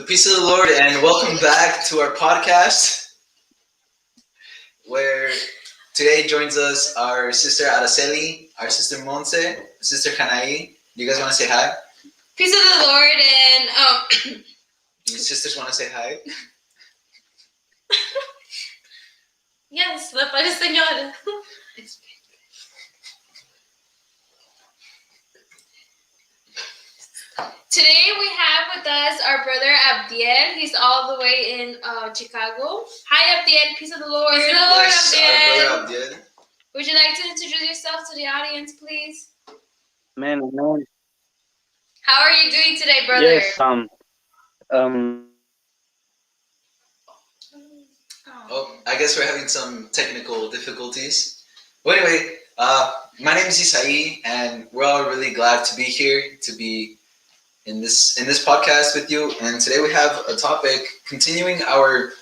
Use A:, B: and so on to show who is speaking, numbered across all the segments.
A: The peace of the Lord, and welcome back to our podcast, where today joins us our sister Araceli, our sister Monse, sister Kanai. Do you guys want to say hi?
B: Peace of the Lord, and
A: Do you sisters want to say hi?
B: yes, la paz del Señor. Today we have with us our brother Abdiel. He's all the way in Chicago. Hi Abdiel, peace of the Lord.
A: Peace of the Lord, yes, our brother Abdiel.
B: Would you like to introduce yourself to the audience, please?
C: Man.
B: How are you doing today, brother?
C: Yes.
A: Oh, I guess we're having some technical difficulties. Well, anyway, my name is Isai, and we're all really glad to be here, to be in this podcast with you. And today we have a topic continuing our,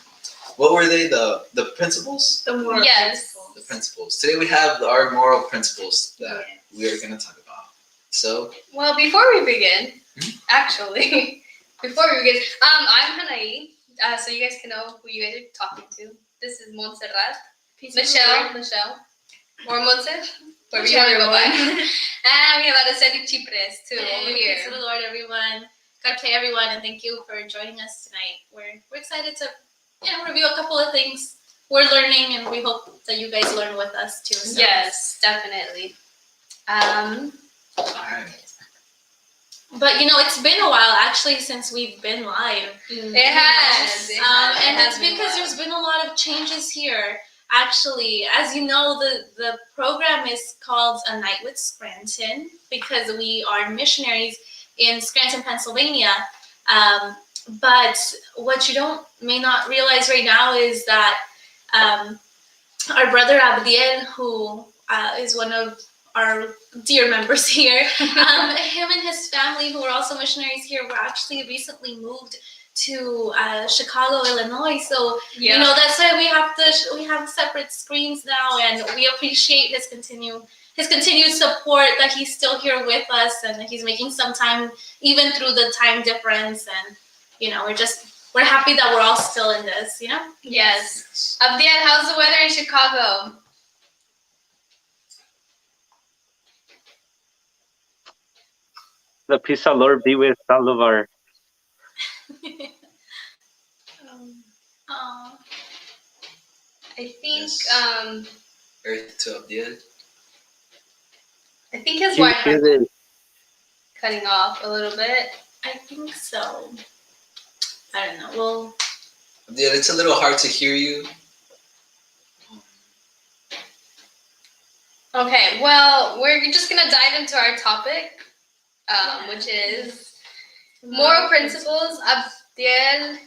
A: what were they? The principles?
B: The moral principles.
A: The principles. Today we have our moral principles that we are going to talk about. So,
B: well, before we begin, actually, I'm Hanai. So you guys can know who you guys are talking to. This is Montserrat, Michelle, or Montse, wherever you want to go by. And we have Araceli Chipres too over here.
D: Peace of the Lord, everyone. God bless everyone, and thank you for joining us tonight. We're excited to review a couple of things we're learning, and we hope that you guys learn with us too. So.
B: Yes, definitely.
A: all right.
D: But it's been a while actually since we've been live.
B: It has.
D: And it's because there's been a lot of changes here. Actually, as you know, the program is called A Night with Scranton because we are missionaries in Scranton, Pennsylvania. But what you may not realize right now is that our brother Abdiel, who is one of our dear members here, him and his family, who are also missionaries here, were actually recently moved to Chicago, Illinois. So that's why we have separate screens now, and we appreciate his continued support, that he's still here with us and that he's making some time even through the time difference. And we're happy that we're all still in this.
B: Yes. Abdiel, how's the weather in Chicago?
C: The peace of the Lord be with all of our.
B: I think
A: Earth to Abdiel.
B: I think his wife is cutting off a little bit.
D: I think so. I don't know. Well,
A: Abdiel, it's a little hard to hear you.
B: Okay, well, we're just gonna dive into our topic, which is moral principles. Abdiel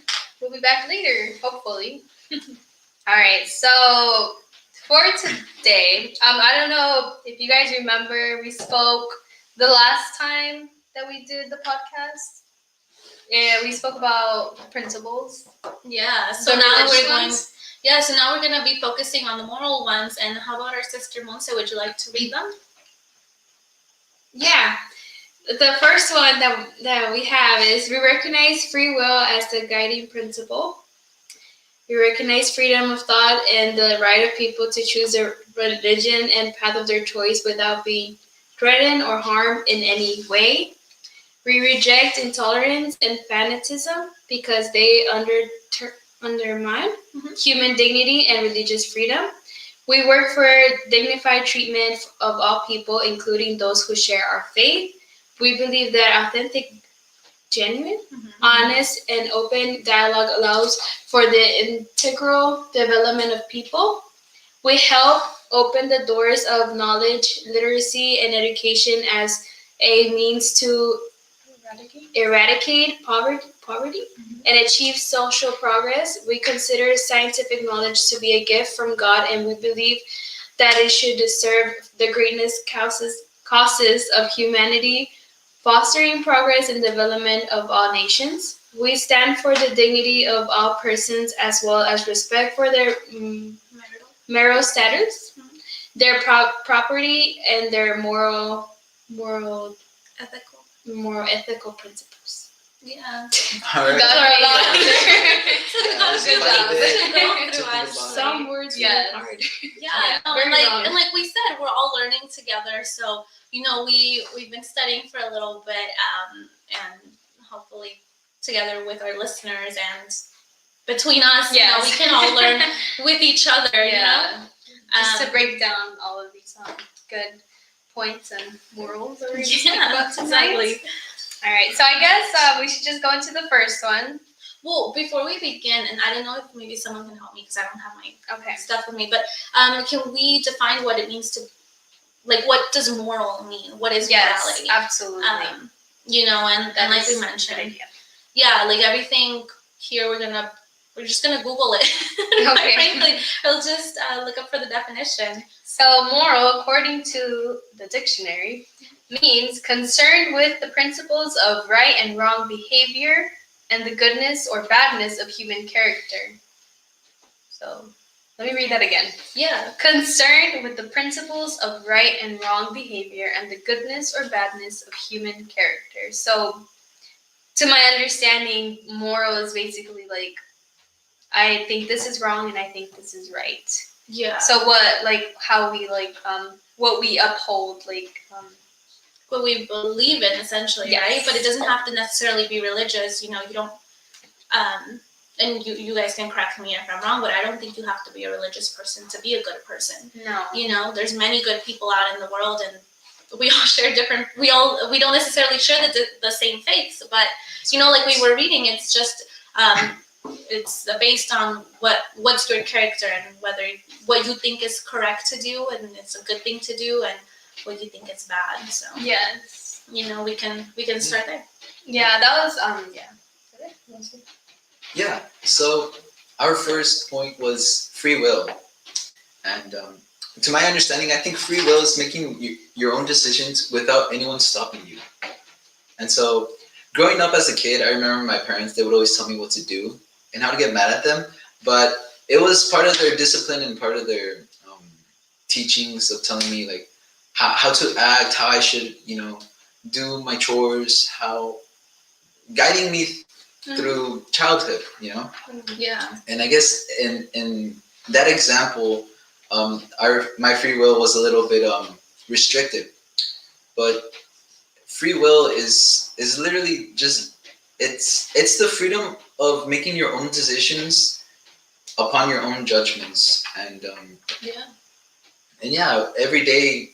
B: will be back later, hopefully. All right, so for today, I don't know if you guys remember, we spoke the last time that we did the podcast. Yeah, we spoke about principles.
D: Yeah, so now we're going to be focusing on the moral ones. And how about our sister Monse? Would you like to read them?
B: Yeah. The first one that we have is we recognize free will as the guiding principle. We recognize freedom of thought and the right of people to choose their religion and path of their choice without being threatened or harmed in any way. We reject intolerance and fanaticism because they undermine human dignity and religious freedom. We work for dignified treatment of all people, including those who share our faith. We believe that authentic, genuine, honest, and open dialogue allows for the integral development of people. We help open the doors of knowledge, literacy, and education as a means to eradicate poverty and achieve social progress. We consider scientific knowledge to be a gift from God, and we believe that it should serve the greatest causes of humanity, fostering progress and development of all nations. We stand for the dignity of all persons as well as respect for their marital status, their property, and their moral ethical principles.
D: Yeah.
A: All right.
B: Got our lot.
A: Yeah, there's
B: Good
A: quite a
B: job.
A: bit
D: To go
A: to
D: through,
A: think
D: actually.
B: Some words
D: Yes.
B: are hard.
D: Yeah, no,
B: very wrong.
D: and like we said, we're all learning together. So we've been studying for a little bit, and hopefully together with our listeners and between us,
B: Yes.
D: we can all learn with each other.
B: Yeah. Just
D: Um,
B: to break down all of these good points and morals that we're going to speak
D: Yeah,
B: about tonight.
D: exactly.
B: All right, so I guess we should just go into the first one.
D: Well, before we begin, and I don't know if maybe someone can help me because I don't have my
B: Okay.
D: stuff with me, but can we define what it means to, like, what does moral mean? What is morality?
B: Absolutely.
D: And like we mentioned, yeah, like everything here, we're just gonna Google it.
B: Okay.
D: Frankly, we'll just look up for the definition.
B: So, moral, according to the dictionary, means concerned with the principles of right and wrong behavior and the goodness or badness of human character. So, let me read that again.
D: Yeah.
B: Concerned with the principles of right and wrong behavior and the goodness or badness of human character. So, to my understanding, moral is basically like, I think this is wrong and I think this is right.
D: Yeah.
B: So how we what we uphold,
D: what we believe in, essentially,
B: yes.
D: right? But it doesn't have to necessarily be religious. You don't. And you guys can correct me if I'm wrong, but I don't think you have to be a religious person to be a good person.
B: No.
D: There's many good people out in the world, and we all share different. We don't necessarily share the same faiths, but like we were reading, it's just it's based on what's your character and what you think is correct to do and it's a good thing to do and what you think is bad. So
B: Yes.
D: we can start there.
B: Yeah, that was
A: Yeah. So our first point was free will, and to my understanding, I think free will is making your own decisions without anyone stopping you. And so, growing up as a kid, I remember my parents, they would always tell me what to do and how to get mad at them. But it was part of their discipline and part of their teachings of telling me like how to act, how I should, do my chores, how guiding me through childhood,
D: Yeah.
A: And I guess in that example, my free will was a little bit restricted, but free will is literally just it's the freedom of making your own decisions upon your own judgments and every day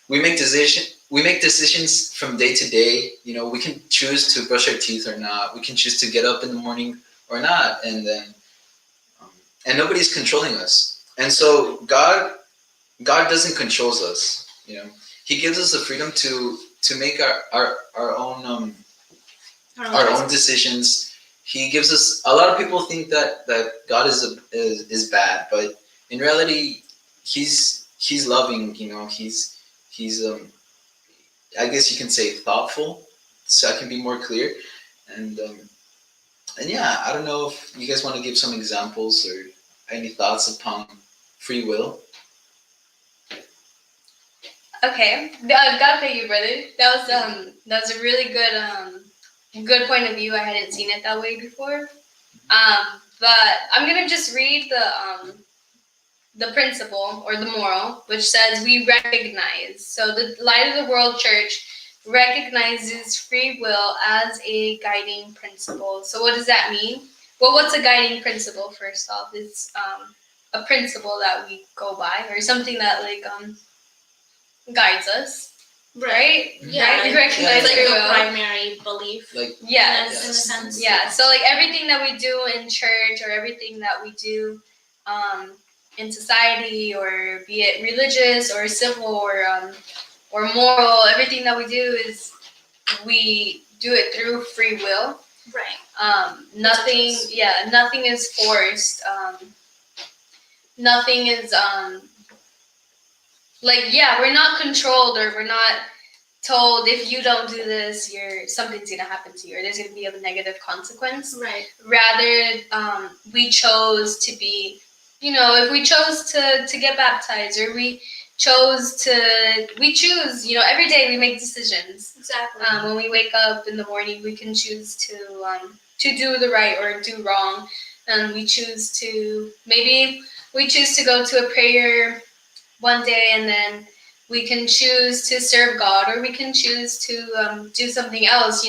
A: we make decisions from day to day. We can choose to brush our teeth or not, we can choose to get up in the morning or not, and then and nobody's controlling us. And so God doesn't control us. He gives us the freedom to make our own decisions. He gives us. A lot of people think that God is bad, but in reality, he's loving. He's I guess you can say thoughtful, so I can be more clear. And yeah, I don't know if you guys want to give some examples or any thoughts upon free will.
B: okay. God pay you, brother. That was a really good point of view. I hadn't seen it that way before. But I'm gonna just read the principle or the moral, which says we recognize. So the Light of the World Church recognizes free will as a guiding principle. So what does that mean? Well, what's a guiding principle? First off, it's a principle that we go by or something that guides us, right?
D: Yeah,
B: right? We recognize
D: like
B: free
D: the
B: will.
D: primary belief.
A: Like
B: Yes.
D: In a sense.
B: Yeah. So like everything that we do in church or everything that we do in society, or be it religious or civil or moral, everything that we do is we do it through free will.
D: Right.
B: Nothing is forced. Nothing is we're not controlled, or we're not told if you don't do this, something's gonna happen to you, or there's gonna be a negative consequence.
D: Right.
B: Rather, we chose to be, if we chose to get baptized, or we we choose, every day we make decisions.
D: Exactly.
B: When we wake up in the morning, we can choose to do the right or do wrong. Maybe we choose to go to a prayer one day, and then we can choose to serve God, or we can choose to do something else,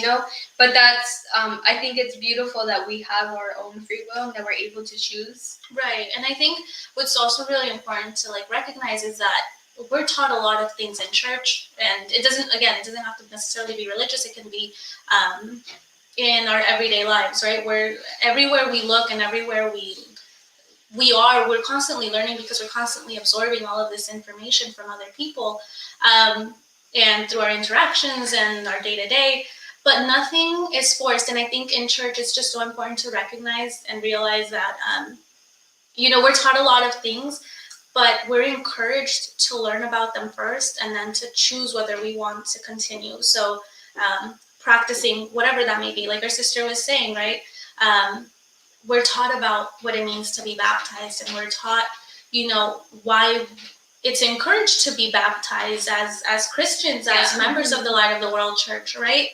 B: But that's, I think it's beautiful that we have our own free will and that we're able to choose.
D: Right. And I think what's also really important to recognize is that we're taught a lot of things in church, and it doesn't have to necessarily be religious. It can be in our everyday lives, right? Where everywhere we look and everywhere we're constantly learning, because we're constantly absorbing all of this information from other people, and through our interactions and our day-to-day, but nothing is forced. And I think in church it's just so important to recognize and realize that we're taught a lot of things, but we're encouraged to learn about them first and then to choose whether we want to continue. So practicing whatever that may be, like our sister was saying, right? We're taught about what it means to be baptized, and we're taught, why it's encouraged to be baptized as Christians, as members of the Light of the World Church, right?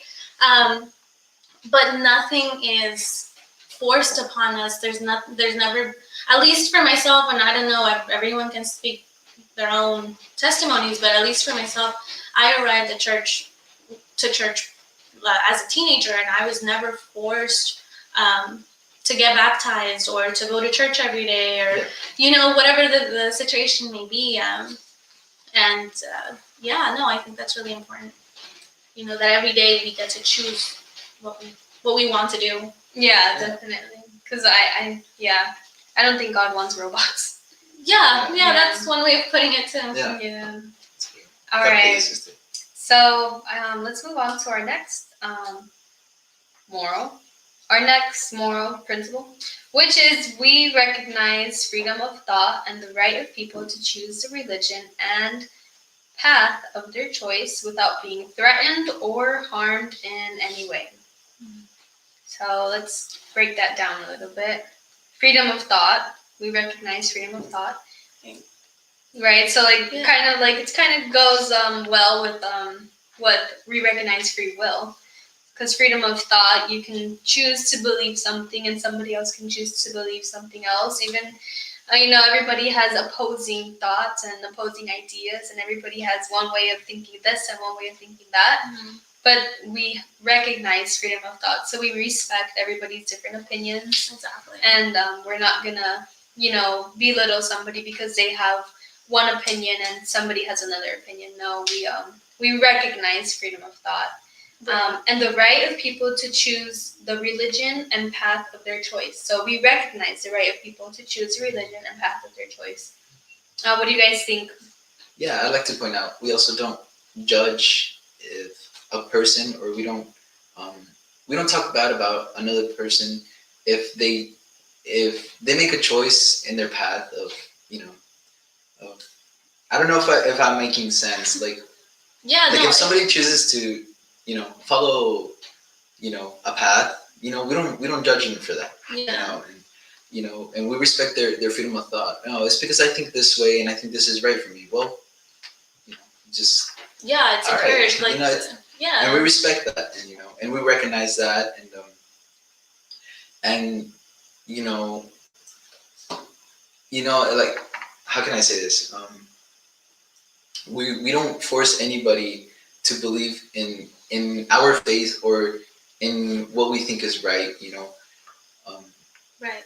D: But nothing is forced upon us. There's never, at least for myself, and I don't know, everyone can speak their own testimonies, but at least for myself, I arrived at church as a teenager, and I was never forced to get baptized or to go to church every day, or whatever the situation may be. I think that's really important. That every day we get to choose what we want to do.
B: Yeah, definitely. Because I don't think God wants robots.
D: Yeah, that's one way of putting it too.
B: Yeah. All right. So let's move on to our next moral principle, which is we recognize freedom of thought and the right of people to choose the religion and path of their choice without being threatened or harmed in any way. So let's break that down a little bit. Freedom of thought. We recognize freedom of thought. Right? So it kind of goes well with what we recognize free will. Because freedom of thought, you can choose to believe something and somebody else can choose to believe something else. Even, everybody has opposing thoughts and opposing ideas, and everybody has one way of thinking this and one way of thinking that. Mm-hmm. But we recognize freedom of thought, so we respect everybody's different opinions.
D: Exactly.
B: And we're not gonna, belittle somebody because they have one opinion and somebody has another opinion. No, we recognize freedom of thought. And the right of people to choose the religion and path of their choice. So we recognize the right of people to choose the religion and path of their choice. What do you guys think?
A: Yeah, I'd like to point out, we also don't judge if a person, or we don't talk bad about another person if they make a choice in their path of, I don't know if I'm making sense. If somebody chooses to, follow, a path, we don't judge them for that.
D: Yeah.
A: And we respect their freedom of thought. No, it's because I think this way and I think this is right for me. Well, just
D: it's encouraged.
A: Right. And we respect that, and we recognize that, and how can I say this? We don't force anybody to believe in our faith or in what we think is right,
D: right.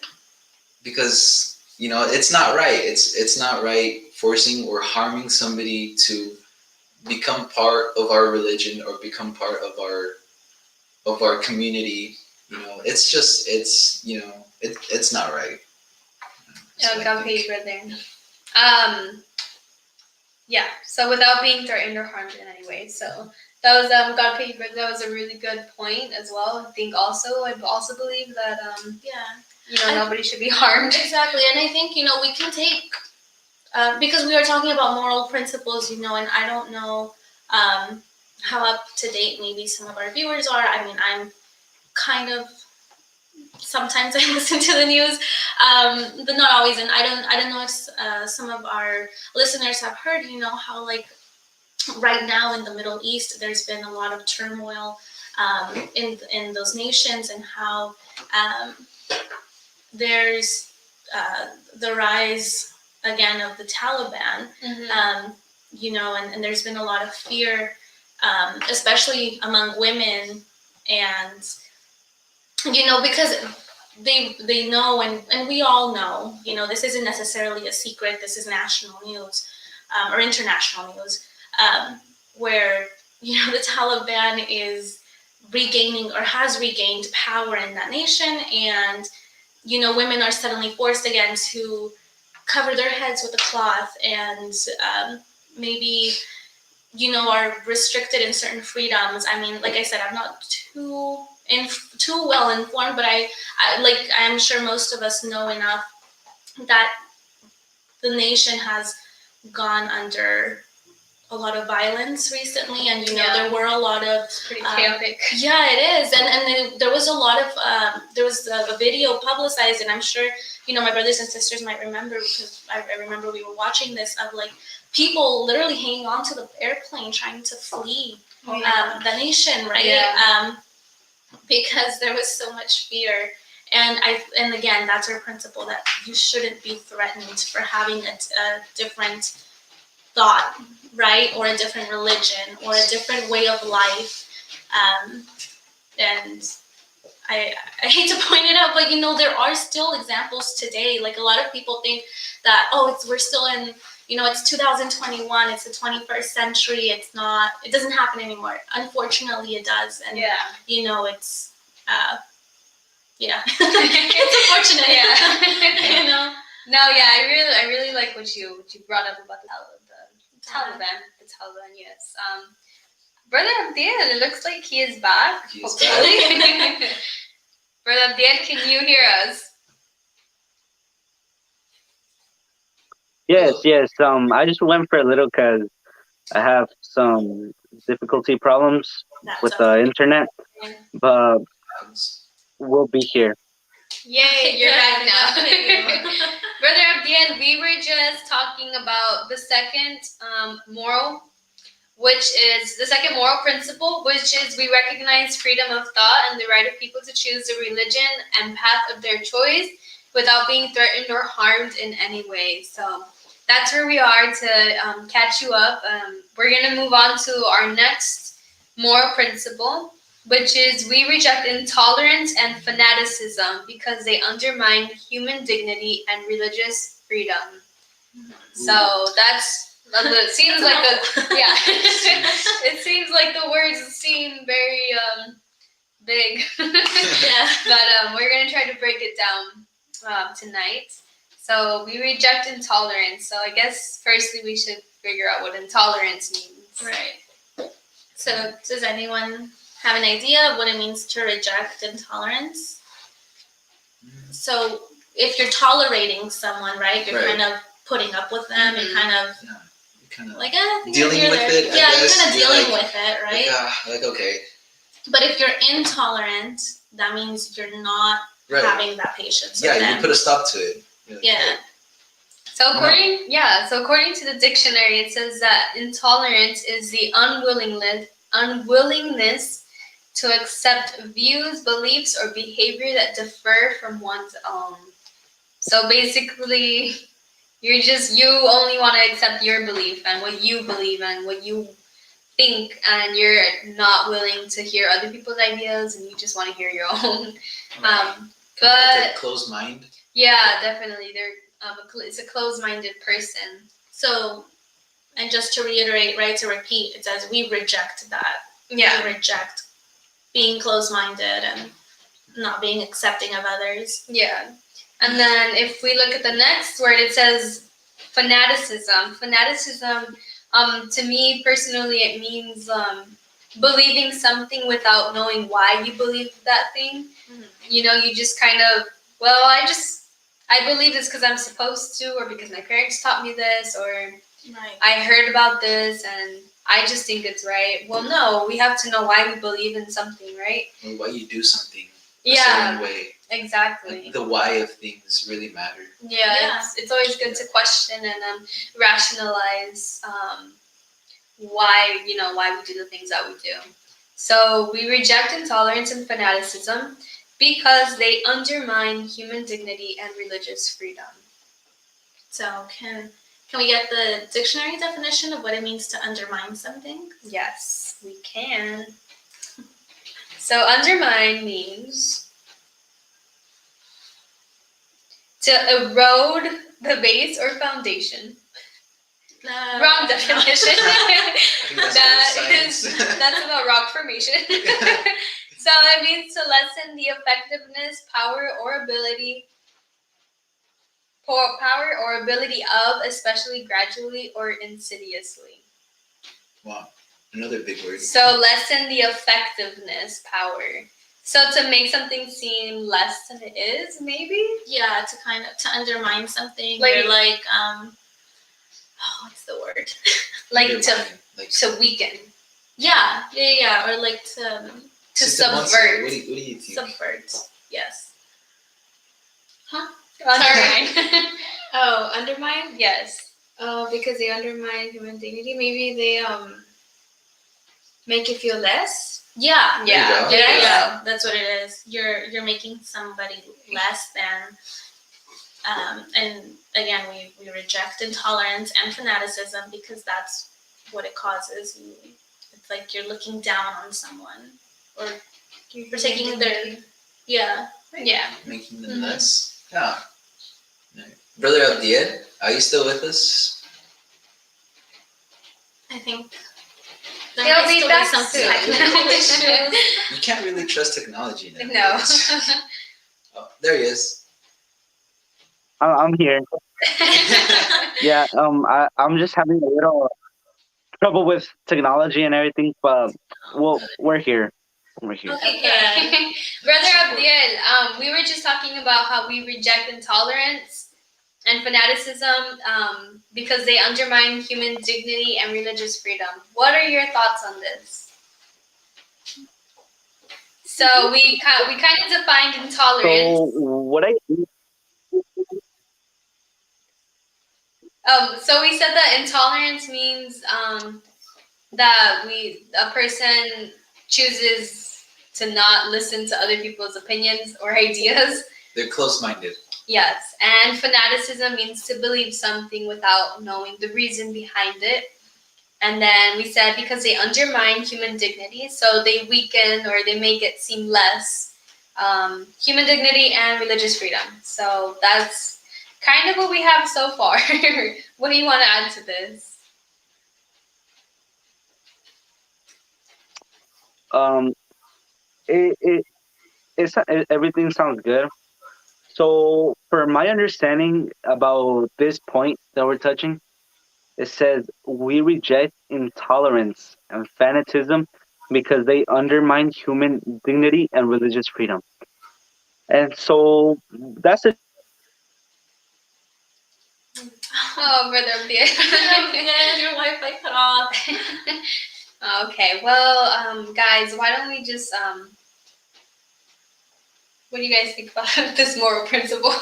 A: Because it's not right. It's not right forcing or harming somebody to become part of our religion or become part of our community. It's not right.
B: God pay you right there. So without being threatened or harmed in any way. So that was God pay you right. That was a really good point as well. I also believe that nobody should be harmed.
D: Exactly. And I think we can take because we were talking about moral principles, and I don't know how up to date maybe some of our viewers are. I mean, I'm kind of sometimes I listen to the news, but not always. And I don't know if some of our listeners have heard, how like right now in the Middle East, there's been a lot of turmoil in those nations, and how there's the rise again of the Taliban, and there's been a lot of fear, especially among women, and because they know, and we all know, this isn't necessarily a secret. This is national news, or international news, where the Taliban is regaining or has regained power in that nation, and women are suddenly forced again to cover their heads with a cloth, and maybe are restricted in certain freedoms. I mean, like I said, I'm not too well informed, but I'm sure most of us know enough that the nation has gone under a lot of violence recently, and there were a lot of
B: pretty chaotic.
D: Yeah, it is, and there was a lot of there was a video publicized, and I'm sure my brothers and sisters might remember, because I remember we were watching this, of like people literally hanging onto the airplane trying to flee the nation, right?
B: Yeah.
D: Because there was so much fear. And again, that's our principle, that you shouldn't be threatened for having a different thought, right? Or a different religion, or a different way of life. And I hate to point it out, but there are still examples today. Like, a lot of people think that, we're still in, it's 2021, it's the 21st century, it doesn't happen anymore. Unfortunately, it does. And it's it's unfortunate.
B: Yeah. No, yeah, I really like what you brought up about the Taliban. The Taliban, yes. Brother Abdiel, it looks like he is back.
A: He is
B: back. Brother Abdiel, can you hear us?
C: Yes, yes. I just went for a little because I have some difficulty problems with the internet, but we'll be here.
B: Yay, you're back now. Brother Abdiel, we were just talking about the second moral, which is the second moral principle, which is we recognize freedom of thought and the right of people to choose the religion and path of their choice without being threatened or harmed in any way. So that's where we are to catch you up. We're going to move on to our next moral principle, which is we reject intolerance and fanaticism because they undermine human dignity and religious freedom. So that's it seems like it seems like the words seem very big. But we're gonna try to break it down tonight. So we reject intolerance. So I guess firstly we should figure out what intolerance means.
D: Right. So does anyone have an idea of what it means to reject intolerance? So if you're tolerating someone, right, you're kind of putting up with them, and kind of like
A: dealing with it.
D: Yeah, you're kind of dealing with it, right?
A: Okay.
D: But if you're intolerant, that means you're not having that patience.
A: Yeah,
D: with them.
A: you put a stop to it.
D: Yeah.
B: So according to the dictionary, it says that intolerance is the unwillingness to accept views, beliefs, or behavior that differ from one's own. So basically, you only want to accept your belief and what you believe and what you think, and you're not willing to hear other people's ideas, and you just want to hear your own. But
A: like a closed mind.
D: Yeah, definitely. It's a closed-minded person. So, and just to reiterate, right, to repeat, it says we reject that.
B: Yeah.
D: We reject being closed-minded and not being accepting of others.
B: Yeah. And then if we look at the next word, it says fanaticism. Fanaticism, to me personally, it means believing something without knowing why you believe that thing. Mm-hmm. You just kind of, I believe this because I'm supposed to, or because my parents taught me this, or I heard about this and I just think it's right. Well, no, we have to know why we believe in something, right?
A: Or why you do something a certain way.
B: Exactly.
A: the why of things really matter.
B: Yeah. It's always good to question and rationalize why why we do the things that we do. So we reject intolerance and fanaticism because they undermine human dignity and religious freedom.
D: So can we get the dictionary definition of what it means to undermine something?
B: Yes, we can. So undermine means to erode the base or foundation. Wrong definition.
A: I think that's
B: That's about rock formation. So it means to lessen the effectiveness, power, or ability of, especially gradually or insidiously.
A: Wow, another big word.
B: So lessen the effectiveness, power. So to make something seem less than it is, maybe?
D: Yeah, to undermine something.
B: Like-
D: or like what's the word?
B: Like
A: Undermine, like
B: to weaken.
D: Yeah. Or like to
B: subvert.
A: What do you think?
D: subvert. Yes.
B: Undermine. Oh, undermine? Yes. Oh, because they undermine human dignity. Maybe they make you feel less.
D: Yeah.
A: There you go.
D: Yeah. That's what it is. You're making somebody less than. And again, we reject intolerance and fanaticism because that's what it causes. It's like you're looking down on someone, or you're taking their yeah.
A: Making them less. Yeah. Brother Abdiel, are you still with us?
D: I think
B: He'll
D: might
B: be
D: still
B: back
D: some
B: soon.
D: technical issues.
A: You can't really trust technology now.
B: No.
A: Oh, there he is.
C: I'm here. Yeah. I'm just having a little trouble with technology and everything, but we're here. We're here.
B: Okay. Brother Abdiel, we were just talking about how we reject intolerance and fanaticism because they undermine human dignity and religious freedom. What are your thoughts on this? So we kind of defined intolerance.
C: So what I do,
B: So we said that intolerance means that a person chooses to not listen to other people's opinions or ideas.
A: They're close-minded.
B: Yes, and fanaticism means to believe something without knowing the reason behind it. And then we said because they undermine human dignity, so they weaken or they make it seem less human dignity and religious freedom. So that's kind of what we have so far. What do you want to add to this?
C: um, everything sounds good. So, for my understanding about this point that we're touching, it says we reject intolerance and fanatism because they undermine human dignity and religious freedom. And so that's it.
B: Oh, Brother Abdiel.
D: Yeah, your Wi-Fi cut off.
B: Okay, well, guys, why don't we just what do you guys think about this moral principle?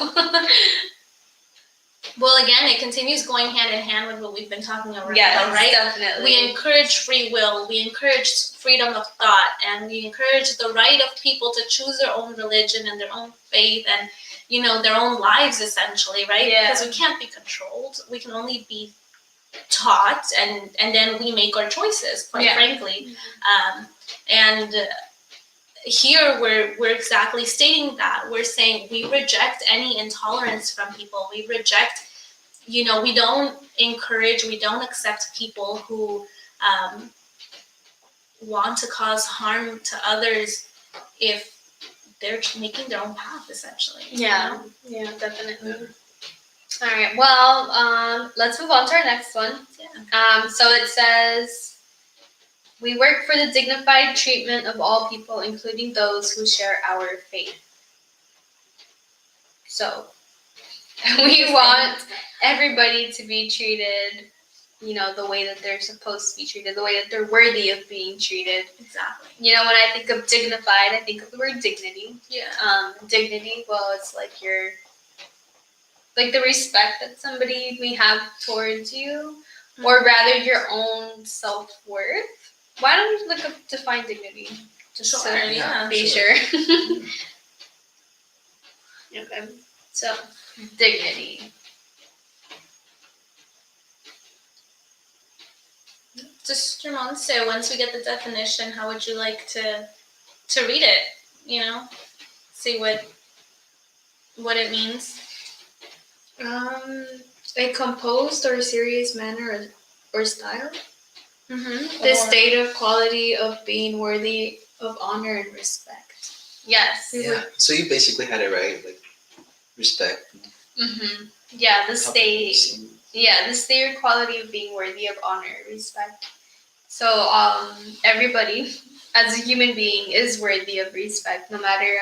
D: Well, again, it continues going hand in hand with what we've been talking about,
B: Yes,
D: right?
B: definitely.
D: We encourage free will, we encourage freedom of thought, and we encourage the right of people to choose their own religion and their own faith and, their own lives, essentially, right?
B: Yeah.
D: Because we can't be controlled. We can only be taught, and then we make our choices, quite frankly. And here we're exactly stating that. We're saying we reject any intolerance from people. We reject, we don't encourage, we don't accept people who want to cause harm to others if they're making their own path, essentially.
B: Yeah, definitely. All right, well, let's move on to our next one.
D: Yeah.
B: So it says, we work for the dignified treatment of all people, including those who share our faith. So we want everybody to be treated the way that they're supposed to be treated, the way that they're worthy of being treated.
D: Exactly.
B: When I think of dignified, I think of the word dignity.
D: Yeah.
B: Dignity, well, it's like the respect that somebody may have towards you, or rather your own self-worth. Why don't we look up define dignity? Just
D: Sure,
B: to
D: yeah,
B: be
D: sure.
B: sure. Okay, so dignity.
D: Just Ramon, so once we get the definition, how would you like to read it? See what it means.
B: A composed or serious manner or style.
D: Mm-hmm.
B: The state of quality of being worthy of honor and respect.
D: Yes.
A: Yeah. So you basically had it right, like respect.
B: Mm-hmm. Yeah, the state.
A: Some-
B: Yeah, the state or quality of being worthy of honor and respect. So everybody, as a human being, is worthy of respect, no matter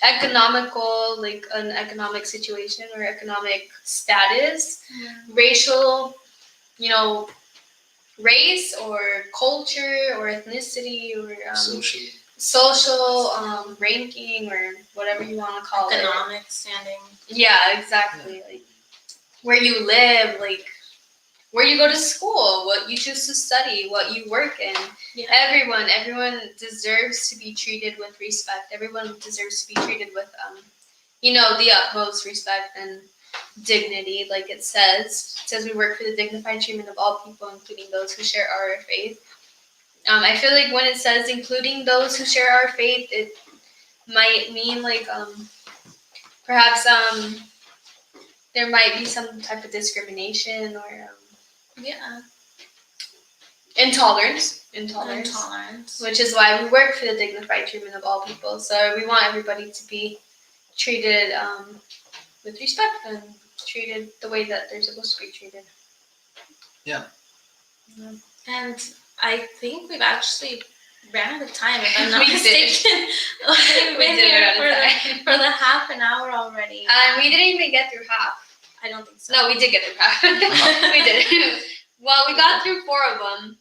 B: economical, like an economic situation or economic status, racial, race or culture or ethnicity or social ranking or whatever you want to call it.
D: Economic standing.
B: Yeah, exactly. Like where you live, like where you go to school, what you choose to study, what you work in.
D: Yeah.
B: Everyone deserves to be treated with respect. Everyone deserves to be treated with the utmost respect and dignity, like it says. It says we work for the dignified treatment of all people, including those who share our faith. I feel like when it says including those who share our faith, it might mean like perhaps there might be some type of discrimination or
D: Yeah.
B: intolerance, which is why we work for the dignified treatment of all people. So we want everybody to be treated with respect and treated the way that they're supposed to be treated.
A: Yeah.
D: And I think we've actually ran out of time, if I'm not
B: We did.
D: mistaken. We've been here for the half an hour already.
B: We didn't even get through half.
D: I don't think so.
B: No, we did get through half. We did. Well, we got through 4 of them.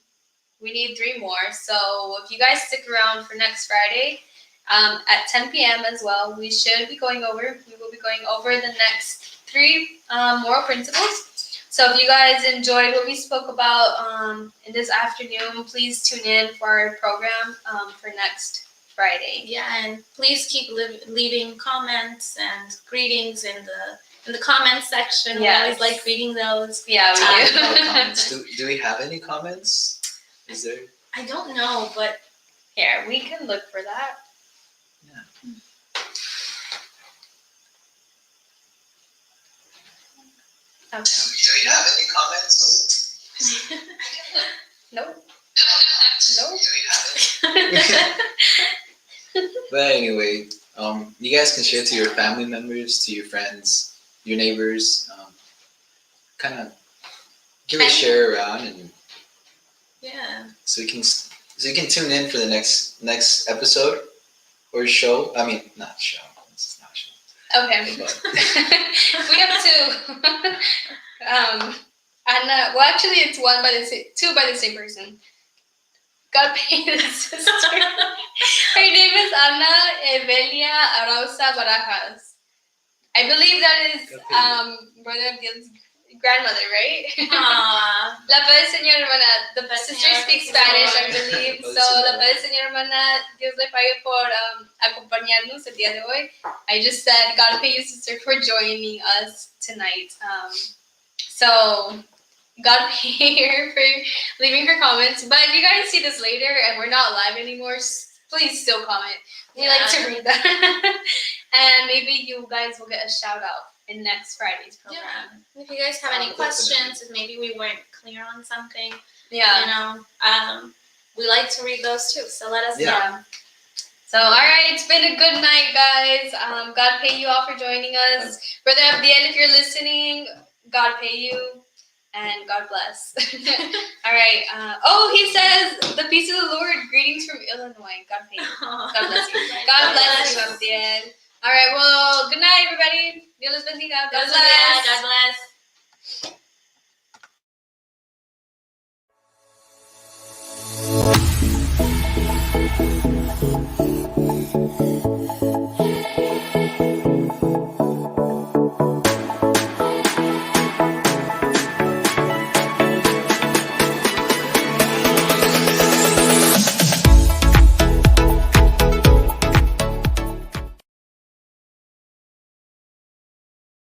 B: We need 3 more. So if you guys stick around for next Friday at 10 p.m. as well, we will be going over the next 3 moral principles. So if you guys enjoyed what we spoke about in this afternoon, please tune in for our program for next Friday.
D: Yeah, and please keep leaving comments and greetings in the comment section.
B: Yes.
D: We always like reading those.
B: Yeah, we
A: do. Do we have any comments? Is there?
D: I don't know, but
B: here we can look for that.
A: Yeah.
B: Okay.
A: Do we have any comments?
B: Nope.
A: Do we have it? But anyway, you guys can share to your family members, to your friends, your neighbors. Kind of give it a share around, and
D: yeah.
A: so you can tune in for the next episode or show. I mean, not show. This is not a show.
B: Okay.
A: But
B: We have 2. Anna. Well, actually, it's 2 by the same person. God pay the sister. Her name is Ana Evelia Arauza Barajas. I believe that is Brother Abdiel's grandmother, right? La paz del Señor, hermana. The sister speaks Spanish, I believe. So, la paz del Señor, hermana. Dios le pague por acompañarnos el día de hoy. I just said, God pay you, sister, for joining us tonight. So, God pay her for leaving her comments. But if you guys see this later and we're not live anymore, please still comment. We like to read that. And maybe you guys will get a shout out in next Friday's program.
D: Yeah. If you guys have any questions, if maybe we weren't clear on something,
B: Yeah.
D: we like to read those too. So let us know.
B: Yeah. So, all right, it's been a good night, guys. God pay you all for joining us. Brother Abdiel, if you're listening, God pay you. And God bless. All right. He says, the peace of the Lord. Greetings from Illinois. God pay you. God bless you. God bless you, Abdiel. All right. Well, good night, everybody. Dios les bendiga. God bless.
D: God bless.